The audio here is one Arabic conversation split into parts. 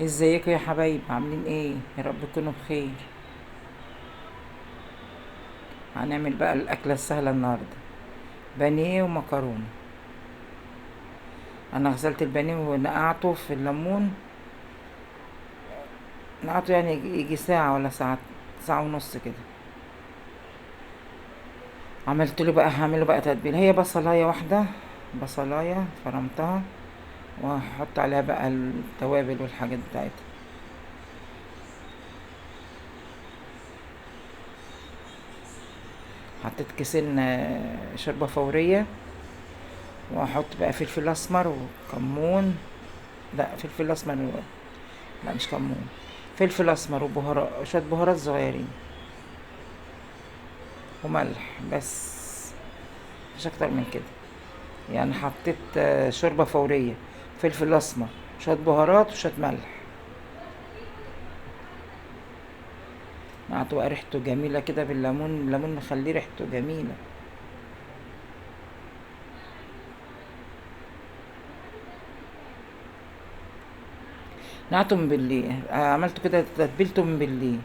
ازيكم يا حبايب، عاملين ايه؟ يا رب تكونوا بخير. هنعمل بقى الاكله السهله النهارده، بانيه ومكرونه. انا غسلت البانيه ونقعته في الليمون. نقعته يعني يجي ساعه ولا ساعه، ساعه ونص كده. عملت له بقى، هعمله بقى تتبيله. هي بصلايه واحده، بصلايه فرمتها، وهحط عليها بقى التوابل والحاجات بتاعتها. حطيت كيسين شوربه فوريه، وهحط بقى فلفل اسمر وكمون. لا، فلفل اسمر. لا، مش كمون. فلفل اسمر وبهارات، شويه بهارات صغيرين، وملح بس. مش اكتر من كده. يعني حطيت شوربه فوريه، فلفل اسمر، شويه بهارات وشويه ملح. نقعته بقى ريحته جميله كده بالليمون، الليمون مخليه ريحته جميله. نقعته من بالليل، عملته كده تتبيلته من بالليل.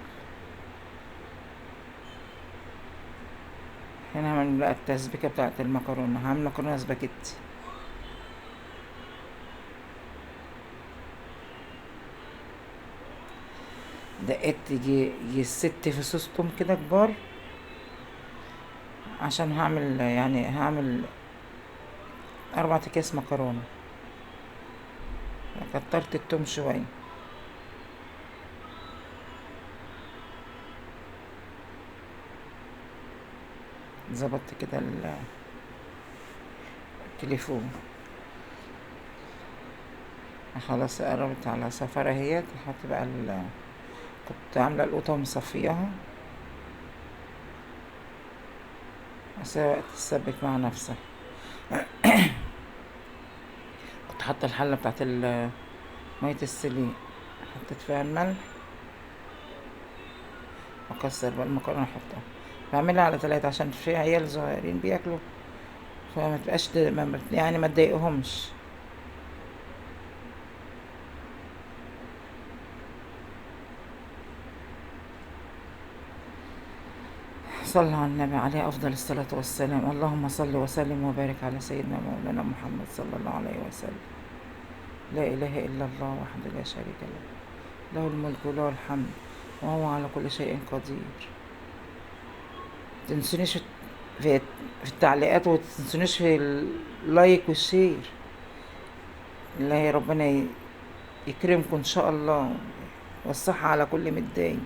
هنا هعمل بقى التسبيكه بتاعت المكرونه. هعمل مكرونه سباكيتي. دقيت يجي ست فصوص توم كده كبار، عشان هعمل 4 أكياس مكرونة. كترت التوم شوية. ظبطت كده التليفون. خلاص قربت على صفارة اهيت. احط بقى كنت عاملة القوطة ومصفياها، اسيبها وقت تسبك مع نفسها. كنت حاطة الحلة بتاعت مية السليق، حطيت فيها الملح، واكسر بقى المكرونة احطها. بعملها على 3 عشان في عيال صغيرين بياكلوا، فما تبقاش يعني ما تضايقهمش. صلى على النبي عليه أفضل الصلاة والسلام. اللهم صل وسلم وبارك على سيدنا مولانا محمد صلى الله عليه وسلم. لا إله إلا الله وحده لا شريك له، له الملك وله الحمد، وهو على كل شيء قدير. متنسونيش في التعليقات، ومتنسونيش في اللايك والشير. الله ربنا يكرمكم إن شاء الله، والصحة على كل متضايق.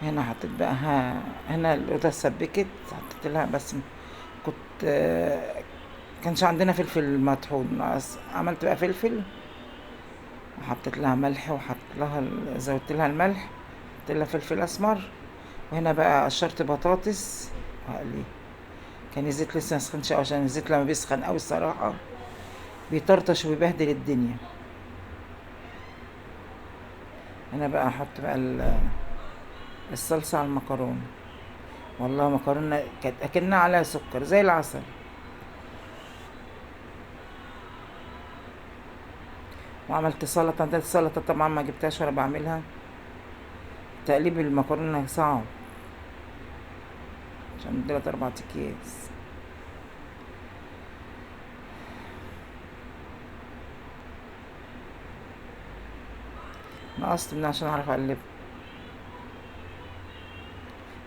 هنا حطيت بقى هنا القطة اتسبكت، حطيت لها بس. كنت كانش عندنا فلفل مطحون، عملت بقى فلفل، وحطيت لها ملح، زودت لها الملح، حطيت لها فلفل اسمر. وهنا بقى قشرت بطاطس وهقليه. كان الزيت لسه مسخنش قوي، عشان الزيت لما بيسخن قوي الصراحه بيطرطش وبيبهدل الدنيا. هنا بقى احط بقى الصلصه على المكرونه. والله مكرونه كانت اكنها عليها سكر زي العسل. وعملت سلطه. ده السلطه طبعا ما جبتهاش ولا بعملها. تقليب المكرونه صعب، عشان 3 4 أكياس. نقصت منها عشان اعرف اقلب.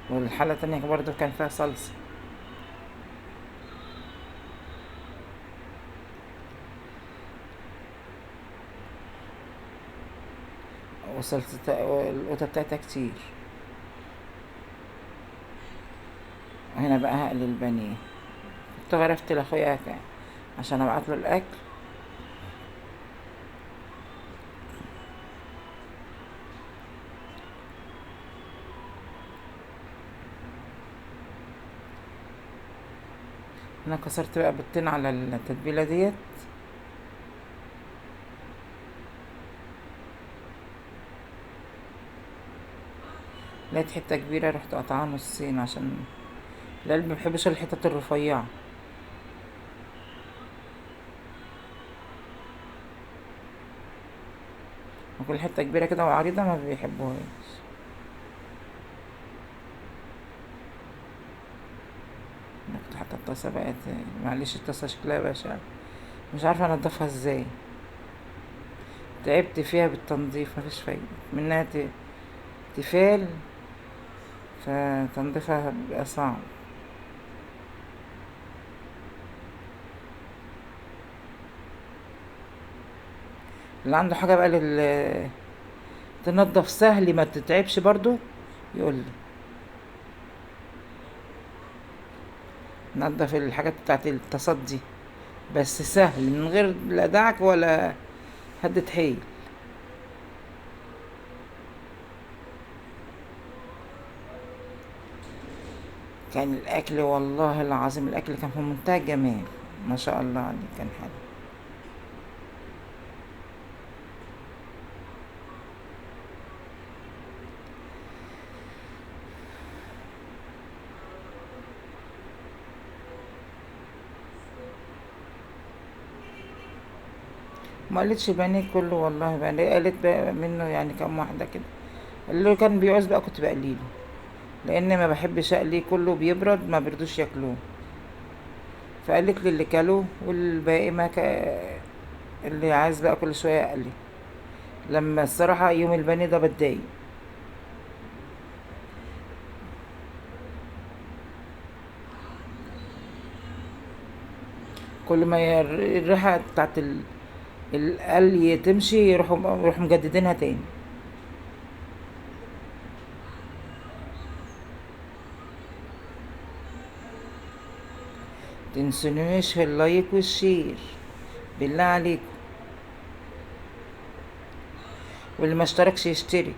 والحلة التانية برضو كان فيها صلصة. وصلصة القوطة بتاعتها كتير. هنا بقى هقلي البانيه. كنت غرفت لاخويا عشان ابعت له الاكل. هنا كسرت بقى بيضتين على التتبيلة ديت. لقيت حتة كبيرة، رحت قطعها نصين، عشان القلب مبحبش الحتت الرفيعة. وكل حتة كبيرة كده وعريضة ما بيحبوهاش. أنا كنت حاطة الطاسة بقت، معلش الطاسة شكلها بشع، مش عارفة انضفها ازاي. تعبت فيها بالتنظيف مفيش فايدة منها، تفال، فتنظيفها بيبقى صعب. اللي عنده حاجة بقى تنضف سهل ما تتعبش برضو يقول لي. نضف الحاجات بتاعت الطاسات دي بس سهل من غير لا دعك ولا هدة حيل. كان الاكل والله العظيم الاكل كان في منتهى الجمال، ما شاء الله عليه كان حلو. ما قالتش بانيه كله والله، بانيه قالت بقى منه يعني كام واحده كده. اللي كان بيعوز بقى كنت بقليله، لان ما بحبش اقليه كله بيبرد ما بيرضوش ياكلوه. فقالت لي اللي كلوه والباقي ما اللي عايز بقى كل شويه اقلي. لما الصراحه يوم البانيه ده بتضايق. كل ما الريحه بتاعت القلي تمشي يروحوا مجددينها تاني. تنسونيش في اللايك والشير بالله عليكم، واللي ما اشتركش يشتري.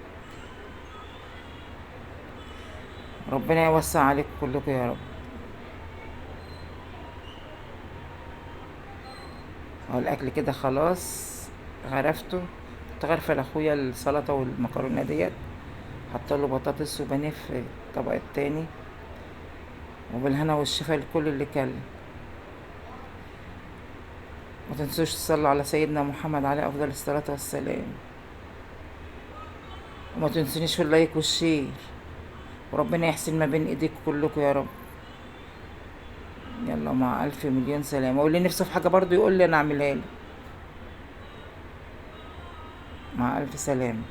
ربنا يوسع عليكم كلكم يا رب. هو الاكل كده خلاص غرفته. كنت غرفه لاخويا السلطه والمكرونه ديت، حطله بطاطس وبانيه في الطبق التاني، وبالهنا والشفا لكل اللي كل. ما تنسوش تصلوا على سيدنا محمد عليه افضل الصلاه والسلام، وما تنسونيش في اللايك والشير، وربنا يحسن ما بين ايديكم كلكم يا رب. يلا مع الف مليون سلامه، واللي نفسه في حاجه برضو يقول لي انا اعملها له. مع الف سلامه.